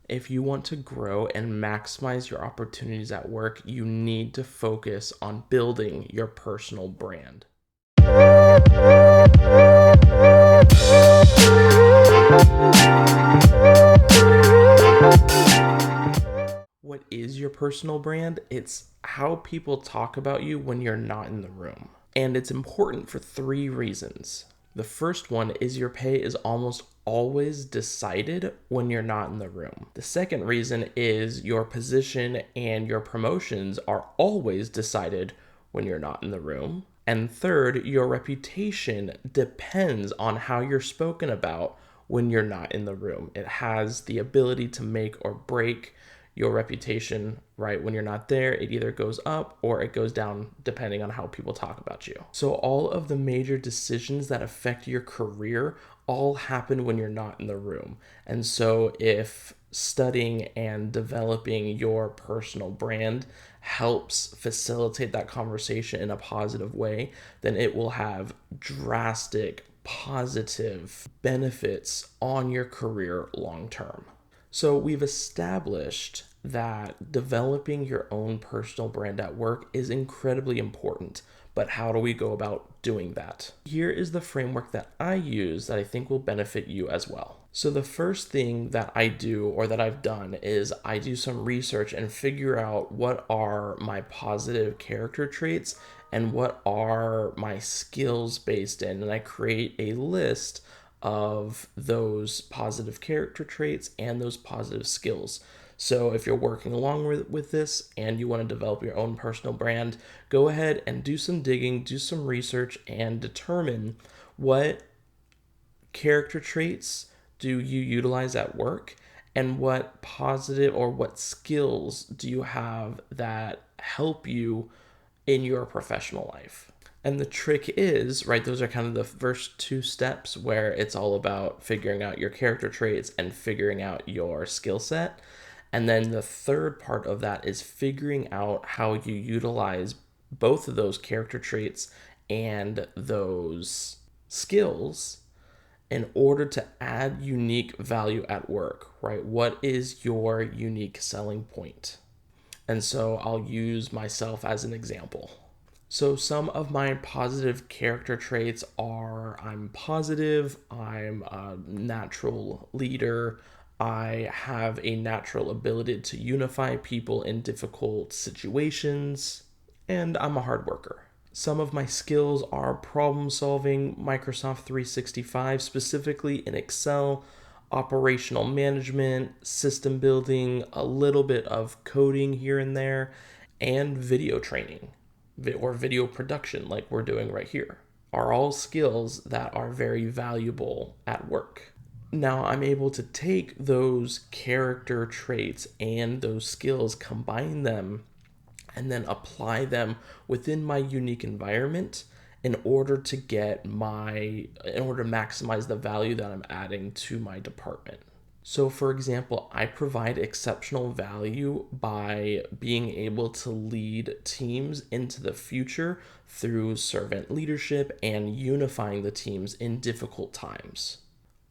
If you want to grow and maximize your opportunities at work, you need to focus on building your personal brand. What is your personal brand? It's how people talk about you when you're not in the room. And it's important for 3 reasons. The first one is your pay is almost always decided when you're not in the room. The second reason is your position and your promotions are always decided when you're not in the room. And third, your reputation depends on how you're spoken about when you're not in the room. It has the ability to make or break your reputation, right? When you're not there, it either goes up or it goes down depending on how people talk about you. So all of the major decisions that affect your career all happen when you're not in the room. And so if studying and developing your personal brand helps facilitate that conversation in a positive way, then it will have drastic positive benefits on your career long term. So we've established that developing your own personal brand at work is incredibly important, but how do we go about doing that? Here is the framework that I use that I think will benefit you as well. So the first thing that I do or that I've done is I do some research and figure out what are my positive character traits and what are my skills based in, and I create a list of those positive character traits and those positive skills. So if you're working along with this and you want to develop your own personal brand, go ahead and do some digging, do some research, and determine what character traits do you utilize at work and what positive or what skills do you have that help you in your professional life. And the trick is, right, those are kind of the first 2 steps where it's all about figuring out your character traits and figuring out your skill set. And then the third part of that is figuring out how you utilize both of those character traits and those skills in order to add unique value at work, right? What is your unique selling point? And so I'll use myself as an example. So some of my positive character traits are I'm positive, I'm a natural leader, I have a natural ability to unify people in difficult situations, and I'm a hard worker. Some of my skills are problem solving, Microsoft 365, specifically in Excel, operational management, system building, a little bit of coding here and there, and video training or video production like we're doing right here are all skills that are very valuable at work. Now I'm able to take those character traits and those skills, combine them, and then apply them within my unique environment in order to maximize the value that I'm adding to my department. So for example, I provide exceptional value by being able to lead teams into the future through servant leadership and unifying the teams in difficult times.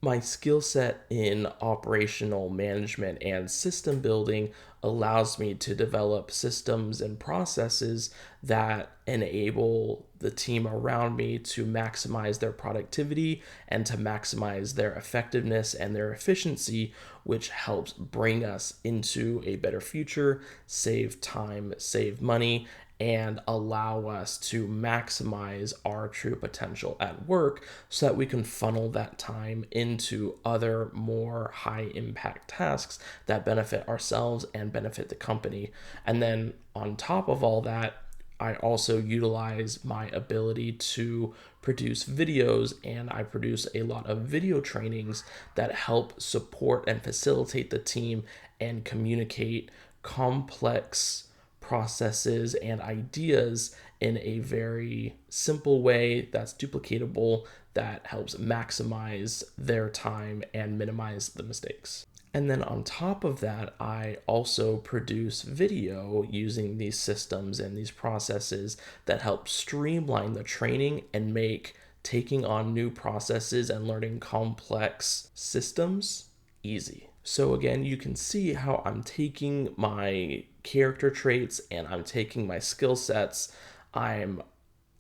My skill set in operational management and system building allows me to develop systems and processes that enable the team around me to maximize their productivity and to maximize their effectiveness and their efficiency, which helps bring us into a better future, save time, save money, and allow us to maximize our true potential at work so that we can funnel that time into other more high impact tasks that benefit ourselves and benefit the company. And then on top of all that, I also utilize my ability to produce videos, and I produce a lot of video trainings that help support and facilitate the team and communicate complex processes and ideas in a very simple way that's duplicatable, that helps maximize their time and minimize the mistakes. And then on top of that, I also produce video using these systems and these processes that help streamline the training and make taking on new processes and learning complex systems easy. So again, you can see how I'm taking my character traits and I'm taking my skill sets, I'm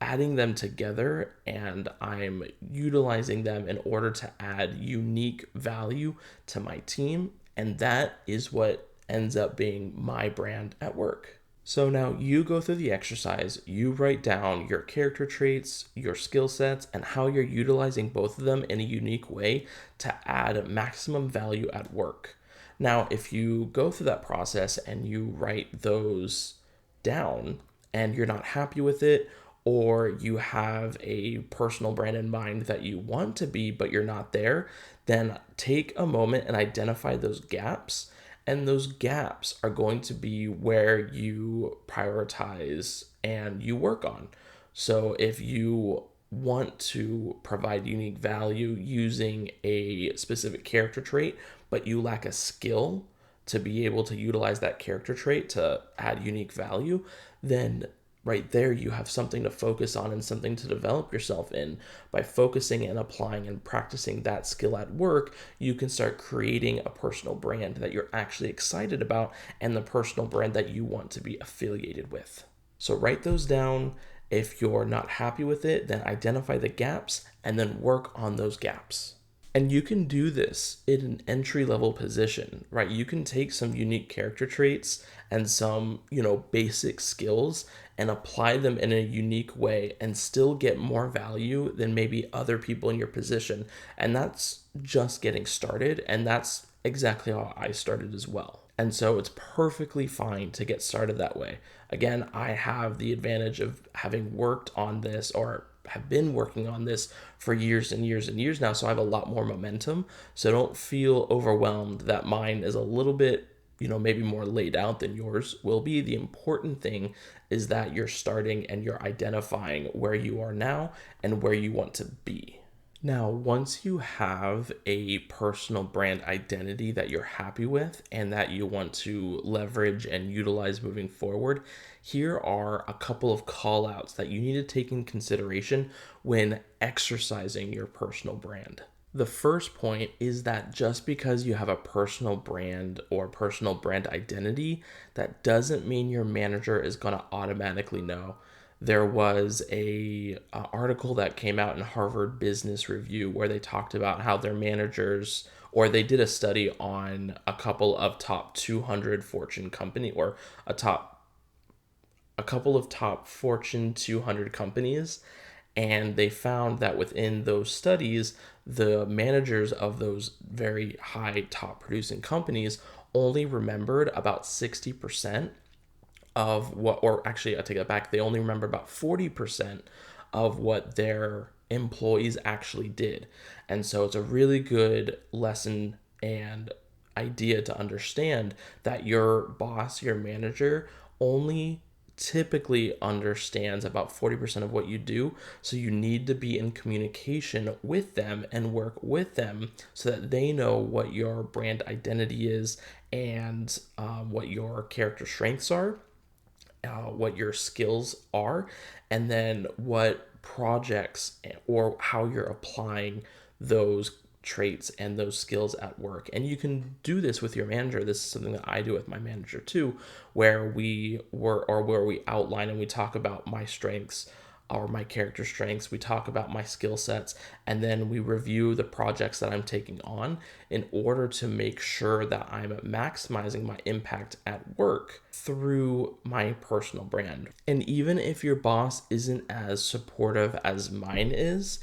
adding them together, and I'm utilizing them in order to add unique value to my team. And that is what ends up being my brand at work. So now you go through the exercise, you write down your character traits, your skill sets, and how you're utilizing both of them in a unique way to add maximum value at work. Now, if you go through that process and you write those down and you're not happy with it, or you have a personal brand in mind that you want to be, but you're not there, then take a moment and identify those gaps. And those gaps are going to be where you prioritize and you work on. So if you want to provide unique value using a specific character trait, but you lack a skill to be able to utilize that character trait to add unique value, then right there you have something to focus on and something to develop yourself in. By focusing and applying and practicing that skill at work, you can start creating a personal brand that you're actually excited about and the personal brand that you want to be affiliated with. So write those down. If you're not happy with it, then identify the gaps and then work on those gaps. And you can do this in an entry level position, right? You can take some unique character traits and some, basic skills and apply them in a unique way and still get more value than maybe other people in your position. And that's just getting started. And that's exactly how I started as well. And so it's perfectly fine to get started that way. Again, I have the advantage of having worked on this, or have been working on this for years and years and years now, so I have a lot more momentum. So don't feel overwhelmed that mine is a little bit, maybe more laid out than yours will be. The important thing is that you're starting and you're identifying where you are now and where you want to be. Now, once you have a personal brand identity that you're happy with and that you want to leverage and utilize moving forward, here are a couple of call outs that you need to take in consideration when exercising your personal brand. The first point is that just because you have a personal brand or personal brand identity, that doesn't mean your manager is going to automatically know. There was a article that came out in Harvard Business Review where they talked about how their managers, or they did a study on a couple of top 200 Fortune company, or a couple of top Fortune 200 companies, and they found that within those studies, the managers of those very high top producing companies only remembered about 60% of what, or actually, I take that back, they only remember about 40% of what their employees actually did. And so it's a really good lesson and idea to understand that your boss, your manager, only typically understands about 40% of what you do. So you need to be in communication with them and work with them so that they know what your brand identity is and what your character strengths are, what your skills are, and then what projects or how you're applying those traits and those skills at work. And you can do this with your manager. This is something that I do with my manager too, where we outline and we talk about my strengths or my character strengths. We talk about my skill sets, and then we review the projects that I'm taking on in order to make sure that I'm maximizing my impact at work through my personal brand. And even if your boss isn't as supportive as mine is,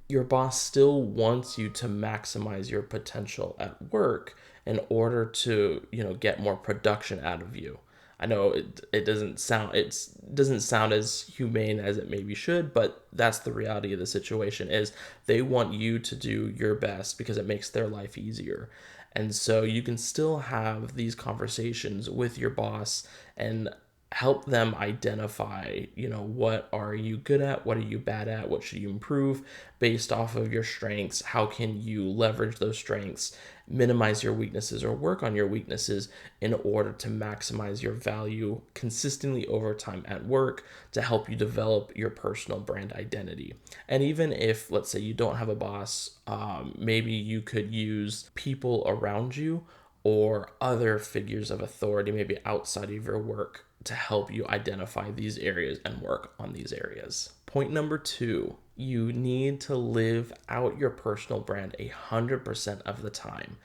your boss still wants you to maximize your potential at work in order to, get more production out of you. I know it doesn't sound as humane as it maybe should, but that's the reality of the situation. Is they want you to do your best because it makes their life easier. And so you can still have these conversations with your boss and help them identify, what are you good at, what are you bad at, what should you improve based off of your strengths, how can you leverage those strengths, minimize your weaknesses or work on your weaknesses in order to maximize your value consistently over time at work to help you develop your personal brand identity. And even if, let's say, you don't have a boss, maybe you could use people around you or other figures of authority, maybe outside of your work, to help you identify these areas and work on these areas. Point number 2, you need to live out your personal brand 100% of the time.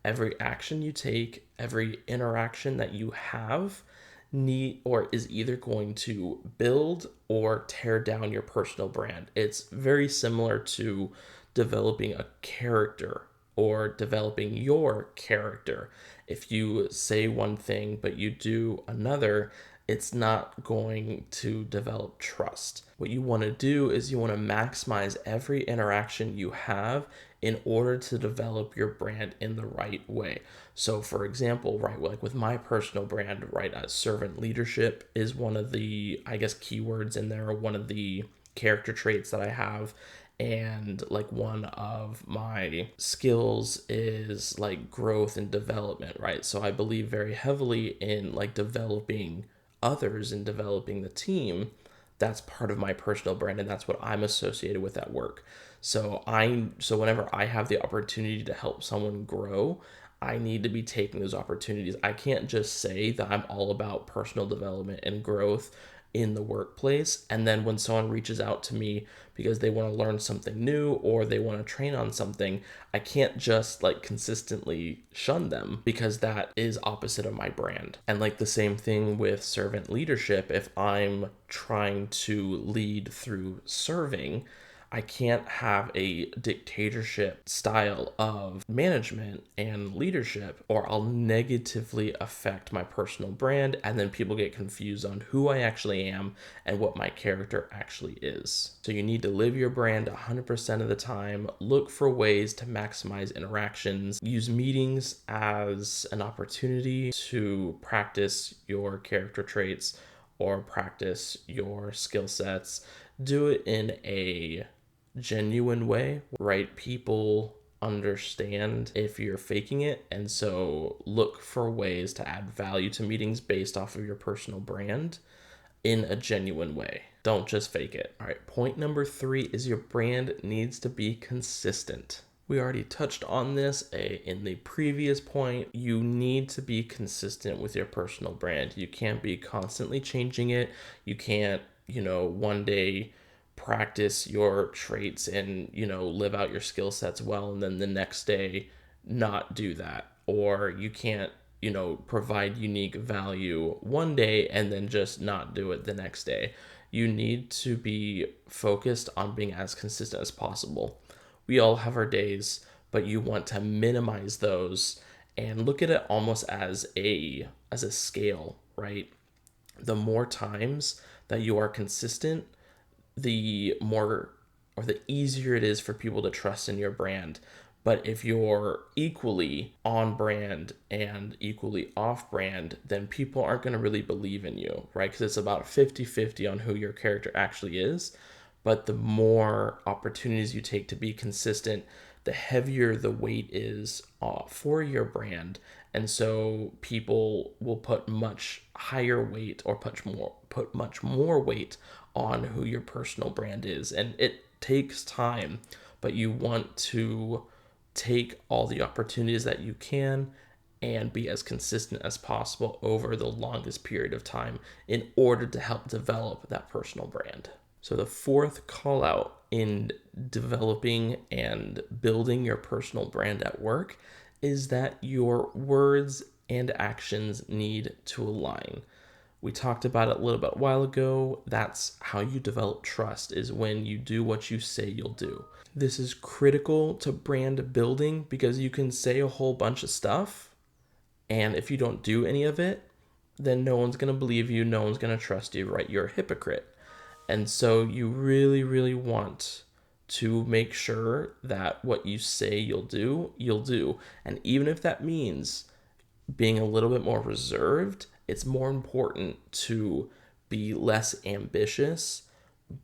Every action you take, every interaction that you have is either going to build or tear down your personal brand. It's very similar to developing a character or developing your character. If you say one thing but you do another, it's not going to develop trust. What you want to do is you want to maximize every interaction you have in order to develop your brand in the right way. So for example, right, like with my personal brand, right, servant leadership is one of the, I guess, keywords in there, one of the character traits that I have. And like one of my skills is like growth and development, right? So I believe very heavily in like developing others and developing the team. That's part of my personal brand, and that's what I'm associated with at work. So whenever I have the opportunity to help someone grow, I need to be taking those opportunities. I can't just say that I'm all about personal development and growth in the workplace, and then when someone reaches out to me because they want to learn something new or they want to train on something, I can't just like consistently shun them, because that is opposite of my brand. And like the same thing with servant leadership, if I'm trying to lead through serving, I can't have a dictatorship style of management and leadership, or I'll negatively affect my personal brand, and then people get confused on who I actually am and what my character actually is. So you need to live your brand 100% of the time. Look for ways to maximize interactions. Use meetings as an opportunity to practice your character traits or practice your skill sets. Do it in a genuine way, right? People understand if you're faking it, and so look for ways to add value to meetings based off of your personal brand in a genuine way. Don't just fake it. All right, point number 3 is your brand needs to be consistent. We already touched on this in the previous point. You need to be consistent with your personal brand. You can't be constantly changing it. You can't, one day practice your traits and live out your skill sets well, and then the next day not do that. Or you can't provide unique value one day and then just not do it the next day. You need to be focused on being as consistent as possible. We all have our days, but you want to minimize those and look at it almost as a scale, right? The more times that you are consistent, the more or the easier it is for people to trust in your brand. But if you're equally on brand and equally off brand, then people aren't going to really believe in you, right? Because it's about 50-50 on who your character actually is. But the more opportunities you take to be consistent, the heavier the weight is for your brand. And so people will put much higher weight or put much more weight on who your personal brand is. And it takes time, but you want to take all the opportunities that you can and be as consistent as possible over the longest period of time in order to help develop that personal brand. So the fourth call out in developing and building your personal brand at work is that your words and actions need to align. We talked about it a little bit a while ago. That's how you develop trust, is when you do what you say you'll do. This is critical to brand building because you can say a whole bunch of stuff, and if you don't do any of it, then no one's going to believe you, no one's going to trust you, right? You're a hypocrite. And so you really, really want to make sure that what you say you'll do, you'll do. And even if that means being a little bit more reserved, it's more important to be less ambitious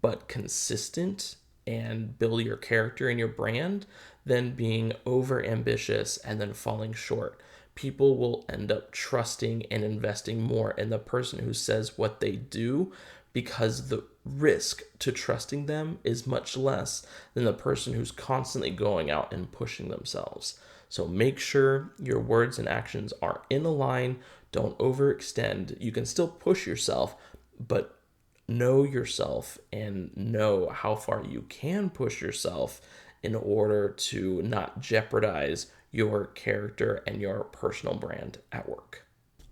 but consistent and build your character and your brand than being over ambitious and then falling short. People will end up trusting and investing more in the person who says what they do, because the risk to trusting them is much less than the person who's constantly going out and pushing themselves. So make sure your words and actions are in a line. Don't overextend. You can still push yourself, but know yourself and know how far you can push yourself in order to not jeopardize your character and your personal brand at work.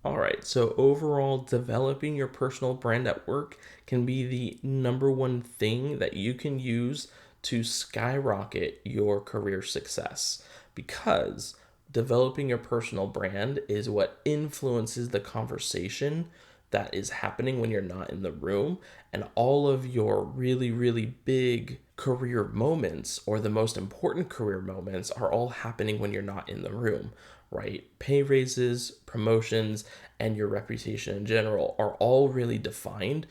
All right, so overall, developing your personal brand at work can be the number one thing that you can use to skyrocket your career success, because developing your personal brand is what influences the conversation that is happening when you're not in the room. And all of your really, really big career moments, or the most important career moments, are all happening when you're not in the room, right? Pay raises, promotions, and your reputation in general are all really defined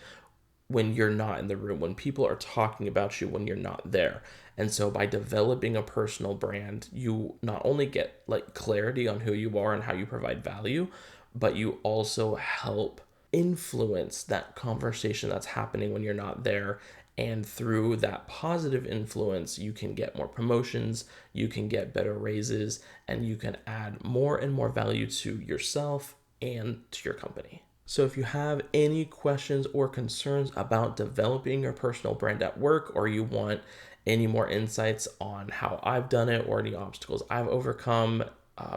when you're not in the room, when people are talking about you when you're not there. And so by developing a personal brand, you not only get like clarity on who you are and how you provide value, but you also help influence that conversation that's happening when you're not there. And through that positive influence, you can get more promotions, you can get better raises, and you can add more and more value to yourself and to your company. So if you have any questions or concerns about developing your personal brand at work, or you want any more insights on how I've done it, or any obstacles I've overcome,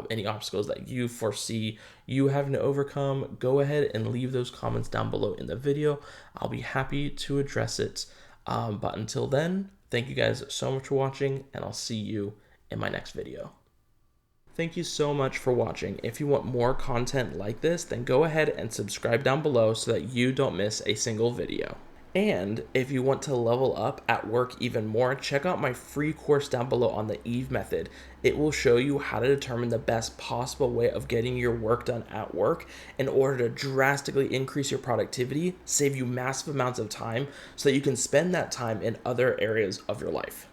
any obstacles that you foresee you having to overcome, go ahead and leave those comments down below in the video. I'll be happy to address it. But until then, thank you guys so much for watching, and I'll see you in my next video. Thank you so much for watching. If you want more content like this, then go ahead and subscribe down below so that you don't miss a single video. And if you want to level up at work even more, check out my free course down below on the Eve method. It will show you how to determine the best possible way of getting your work done at work in order to drastically increase your productivity, save you massive amounts of time so that you can spend that time in other areas of your life.